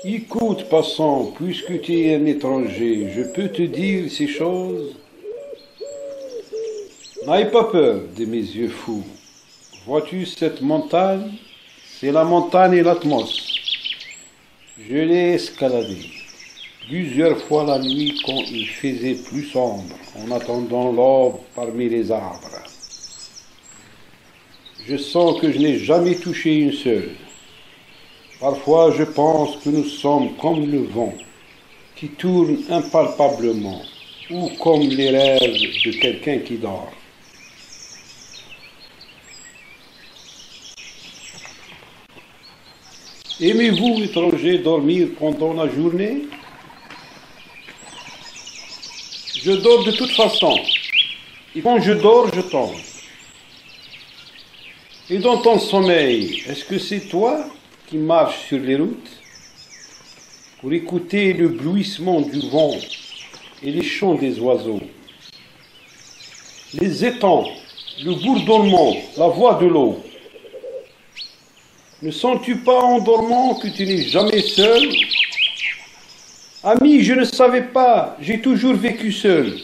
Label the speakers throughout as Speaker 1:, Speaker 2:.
Speaker 1: Écoute, passant, puisque tu es un étranger, je peux te dire ces choses. N'aie pas peur de mes yeux fous. Vois-tu cette montagne? C'est la montagne et l'Atmos. Je l'ai escaladée plusieurs fois la nuit quand il faisait plus sombre, en attendant l'aube parmi les arbres. Je sens que je n'ai jamais touché une seule. Parfois je pense que nous sommes comme le vent qui tourne impalpablement ou comme les rêves de quelqu'un qui dort. Aimez-vous, étrangers, dormir pendant la journée? Je dors de toute façon. Et quand je dors, je tombe. Et dans ton sommeil, est-ce que c'est toi qui marches sur les routes pour écouter le bruissement du vent et les chants des oiseaux, les étangs, le bourdonnement, la voix de l'eau? Ne sens-tu pas en dormant que tu n'es jamais seul? Ami, je ne savais pas, j'ai toujours vécu seul.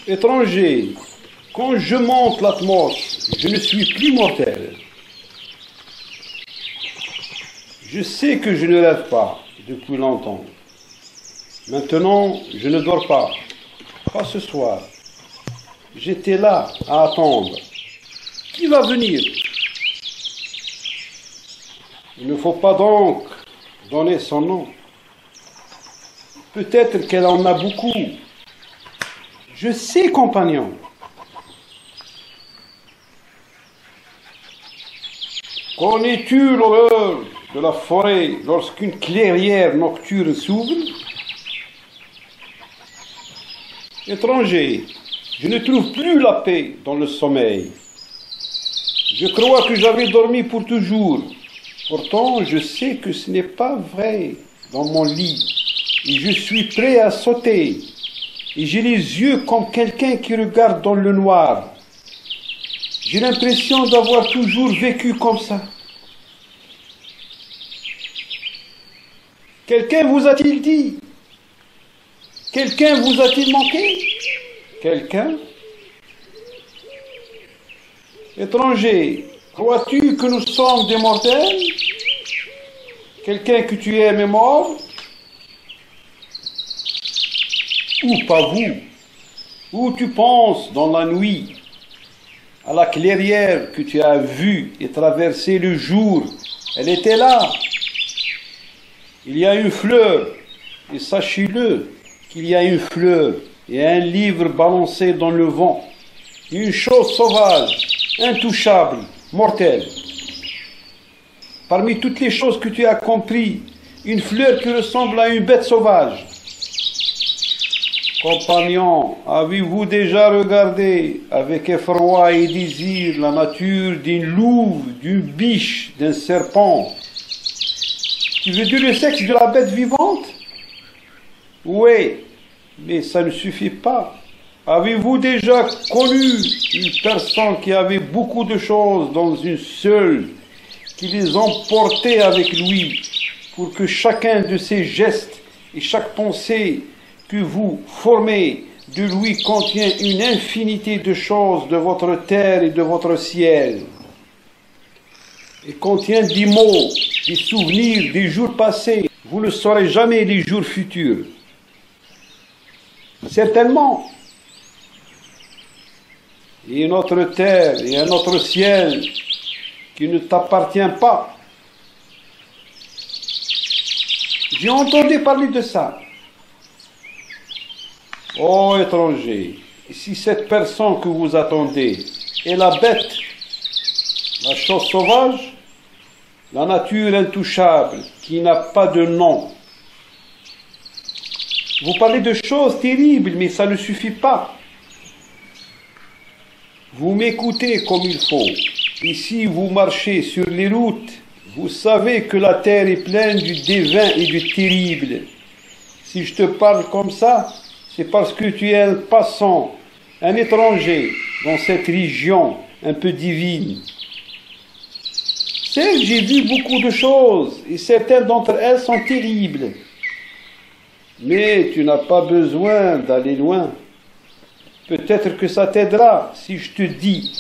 Speaker 1: Étranger, quand je monte l'atmosphère, je ne suis plus mortel. Je sais que je ne rêve pas depuis longtemps. Maintenant, je ne dors pas. Pas ce soir. J'étais là à attendre. Qui va venir? Il ne faut pas donc donner son nom. Peut-être qu'elle en a beaucoup. Je sais, compagnon. Connais-tu l'horreur de la forêt lorsqu'une clairière nocturne s'ouvre? Étranger, je ne trouve plus la paix dans le sommeil. Je crois que j'avais dormi pour toujours. Pourtant, je sais que ce n'est pas vrai dans mon lit. Et je suis prêt à sauter. Et j'ai les yeux comme quelqu'un qui regarde dans le noir. J'ai l'impression d'avoir toujours vécu comme ça. Quelqu'un vous a-t-il dit? Quelqu'un vous a-t-il manqué? Quelqu'un? Étranger, crois-tu que nous sommes des mortels? Quelqu'un que tu aimes est mort? Ou pas vous? Ou tu penses dans la nuit à la clairière que tu as vue et traversée le jour? Elle était là. Il y a une fleur, et sachez-le qu'il y a une fleur et un livre balancé dans le vent. Une chose sauvage, intouchable, mortelle. Parmi toutes les choses que tu as compris, une fleur qui ressemble à une bête sauvage. Compagnons, avez-vous déjà regardé avec effroi et désir la nature d'une louve, d'une biche, d'un serpent? Tu veux dire le sexe de la bête vivante? Oui, mais ça ne suffit pas. Avez-vous déjà connu une personne qui avait beaucoup de choses dans une seule, qui les emportait avec lui, pour que chacun de ses gestes et chaque pensée que vous formez de lui contient une infinité de choses de votre terre et de votre ciel, et contient des mots, des souvenirs des jours passés. Vous ne saurez jamais les jours futurs. Certainement. Et notre terre et un autre ciel qui ne t'appartient pas. J'ai entendu parler de ça. Ô étranger, si cette personne que vous attendez est la bête, la chose sauvage, la nature intouchable qui n'a pas de nom, vous parlez de choses terribles, mais ça ne suffit pas. Vous m'écoutez comme il faut. Et si vous marchez sur les routes, vous savez que la terre est pleine du divin et du terrible. Si je te parle comme ça, c'est parce que tu es un passant, un étranger dans cette région un peu divine. Certes, j'ai vu beaucoup de choses, et certaines d'entre elles sont terribles. Mais tu n'as pas besoin d'aller loin. Peut-être que ça t'aidera si je te dis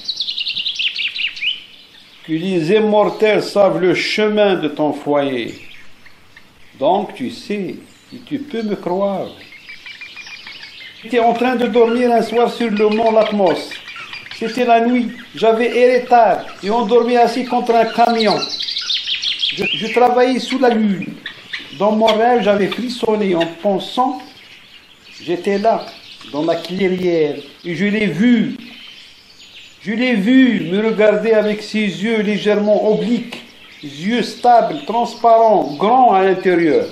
Speaker 1: que les immortels savent le chemin de ton foyer. Donc tu sais, et tu peux me croire. J'étais en train de dormir un soir sur le mont Latmos. C'était la nuit, j'avais erré tard et on dormait assis contre un camion. Je travaillais sous la lune. Dans mon rêve, j'avais frissonné en pensant, j'étais là, dans la clairière, et je l'ai vu. Je l'ai vu me regarder avec ses yeux légèrement obliques, yeux stables, transparents, grands à l'intérieur.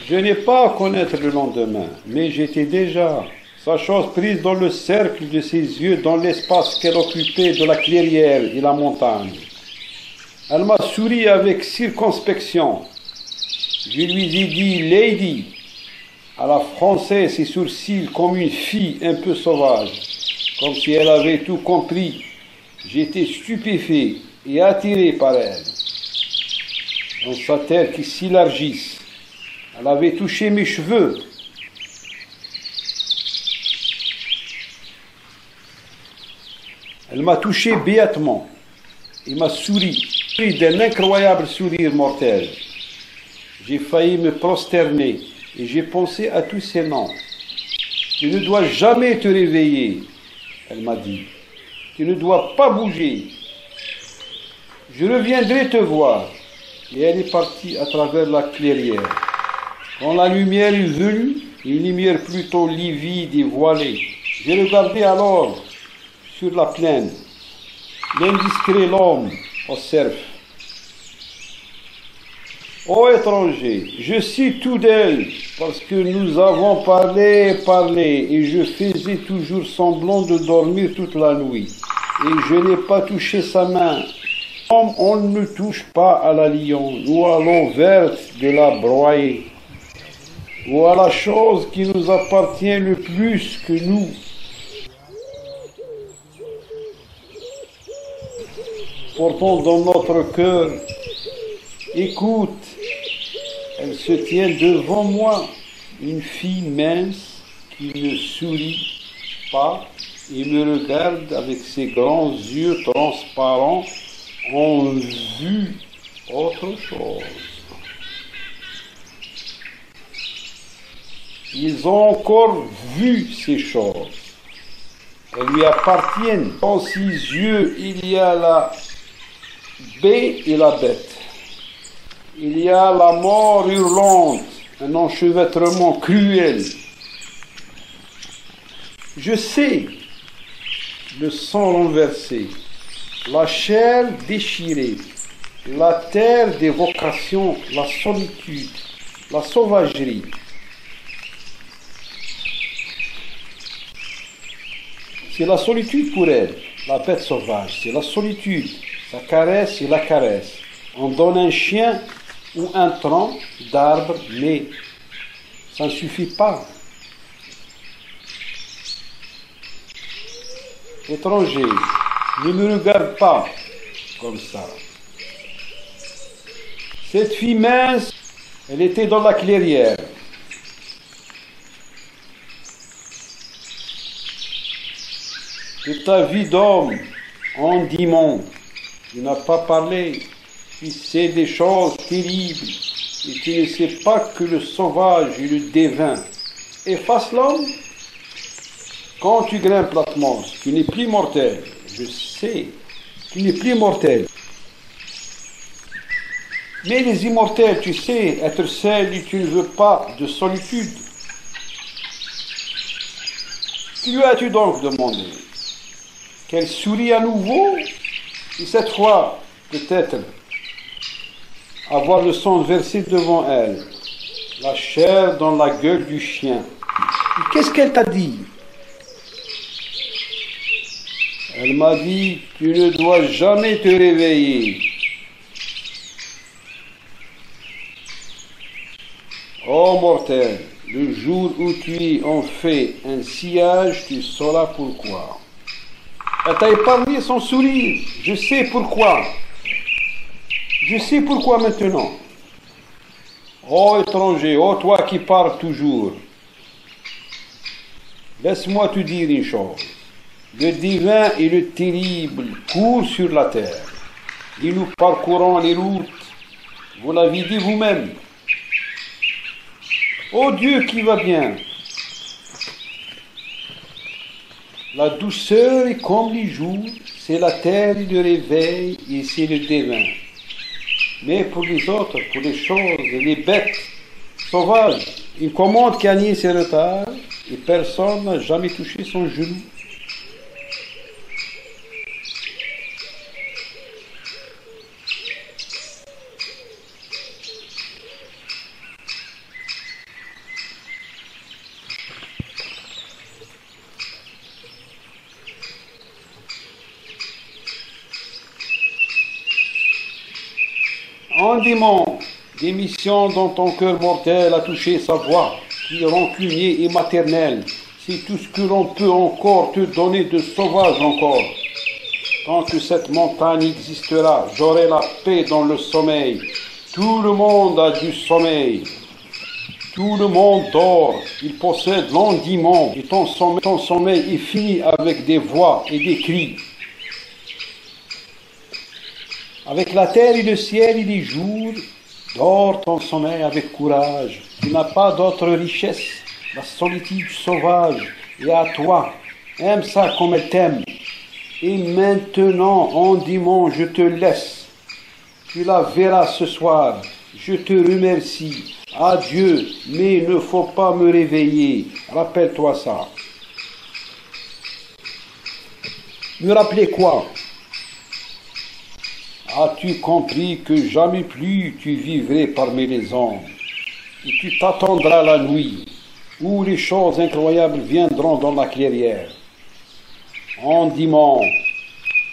Speaker 1: Je n'ai pas à connaître le lendemain, mais j'étais déjà, sa chose prise dans le cercle de ses yeux, dans l'espace qu'elle occupait de la clairière et la montagne. Elle m'a souri avec circonspection. Je lui ai dit « Lady », à la française, ses sourcils comme une fille un peu sauvage, comme si elle avait tout compris. J'étais stupéfait et attiré par elle. Dans sa tête qui s'élargisse, elle avait touché mes cheveux. Elle m'a touché béatement et m'a souri d'un incroyable sourire mortel. J'ai failli me prosterner et j'ai pensé à tous ces noms. Tu ne dois jamais te réveiller, elle m'a dit. Tu ne dois pas bouger. Je reviendrai te voir. Et elle est partie à travers la clairière. Quand la lumière est venue, une lumière plutôt livide et voilée, j'ai regardé alors sur la plaine. L'indiscret l'homme au cerf. Ô étranger, je sais tout d'elle, parce que nous avons parlé, et je faisais toujours semblant de dormir toute la nuit, et je n'ai pas touché sa main. Comme on ne touche pas à la lion, ou à l'eau verte de la broyée, ou à la chose qui nous appartient le plus que nous. Portons dans notre cœur, écoute, elle se tient devant moi, une fille mince qui ne sourit pas et me regarde avec ses grands yeux transparents en vue autre chose. Ils ont encore vu ces choses. Elles lui appartiennent. Dans ses yeux, il y a la baie et la bête. Il y a la mort hurlante, un enchevêtrement cruel. Je sais le sang renversé, la chair déchirée, la terre des vocations, la solitude, la sauvagerie. C'est la solitude pour elle, la bête sauvage, c'est la solitude, sa caresse et la caresse. On donne un chien ou un tronc d'arbre, mais ça ne suffit pas. Étranger, ne me regarde pas comme ça. Cette fille mince, elle était dans la clairière. De ta vie d'homme, en démon, tu n'as pas parlé. Tu sais des choses terribles, et tu ne sais pas que le sauvage et le dévin effacent l'homme. Quand tu grimpes l'Atmos, tu n'es plus mortel. Je sais, tu n'es plus mortel. Mais les immortels, tu sais, être seul et tu ne veux pas de solitude. Que lui as-tu donc demandé? Qu'elle sourit à nouveau? Et cette fois, peut-être, avoir le sang versé devant elle, la chair dans la gueule du chien. Qu'est-ce qu'elle t'a dit? Elle m'a dit, tu ne dois jamais te réveiller. Ô mortel, le jour où tu es en fait un sillage, tu sauras pourquoi. Elle t'a épargné son sourire, je sais pourquoi. Je sais pourquoi maintenant. Ô étranger, ô toi qui parles toujours, laisse-moi te dire une chose. Le divin et le terrible courent sur la terre, et nous parcourons les routes. Vous l'avez dit vous-même. Ô Dieu qui va bien, La douceur est comme les jours, c'est la terre et le réveil et c'est le dévin. Mais pour les autres, pour les choses, les bêtes sauvages, une commande qui a nié ses retards et personne n'a jamais touché son genou. En démon, des missions dont ton cœur mortel a touché sa voix, qui rancunier et maternel, c'est tout ce que l'on peut encore te donner de sauvage encore. Tant que cette montagne existera, j'aurai la paix dans le sommeil. Tout le monde a du sommeil. Tout le monde dort. Il possède l'endiment. Et ton sommeil est fini avec des voix et des cris. Avec la terre et le ciel et les jours, dors ton sommeil avec courage. Tu n'as pas d'autre richesse. La solitude sauvage est à toi. Aime ça comme elle t'aime. Et maintenant, en dimanche, je te laisse. Tu la verras ce soir. Je te remercie. Adieu, mais il ne faut pas me réveiller. Rappelle-toi ça. Me rappeler quoi? As-tu compris que jamais plus tu vivrais parmi les hommes? Et tu t'attendras la nuit, où les choses incroyables viendront dans la clairière. En dimanche,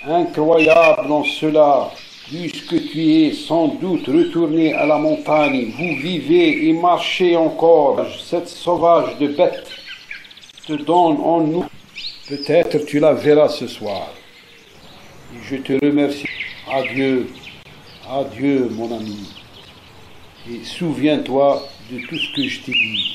Speaker 1: incroyable en cela, puisque tu es sans doute retourné à la montagne, vous vivez et marchez encore, cette sauvage de bête te donne en nous. Peut-être tu la verras ce soir. Et je te remercie. Adieu, adieu mon ami. Et souviens-toi de tout ce que je t'ai dit.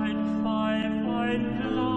Speaker 2: Ein Pfeif, ein Glas.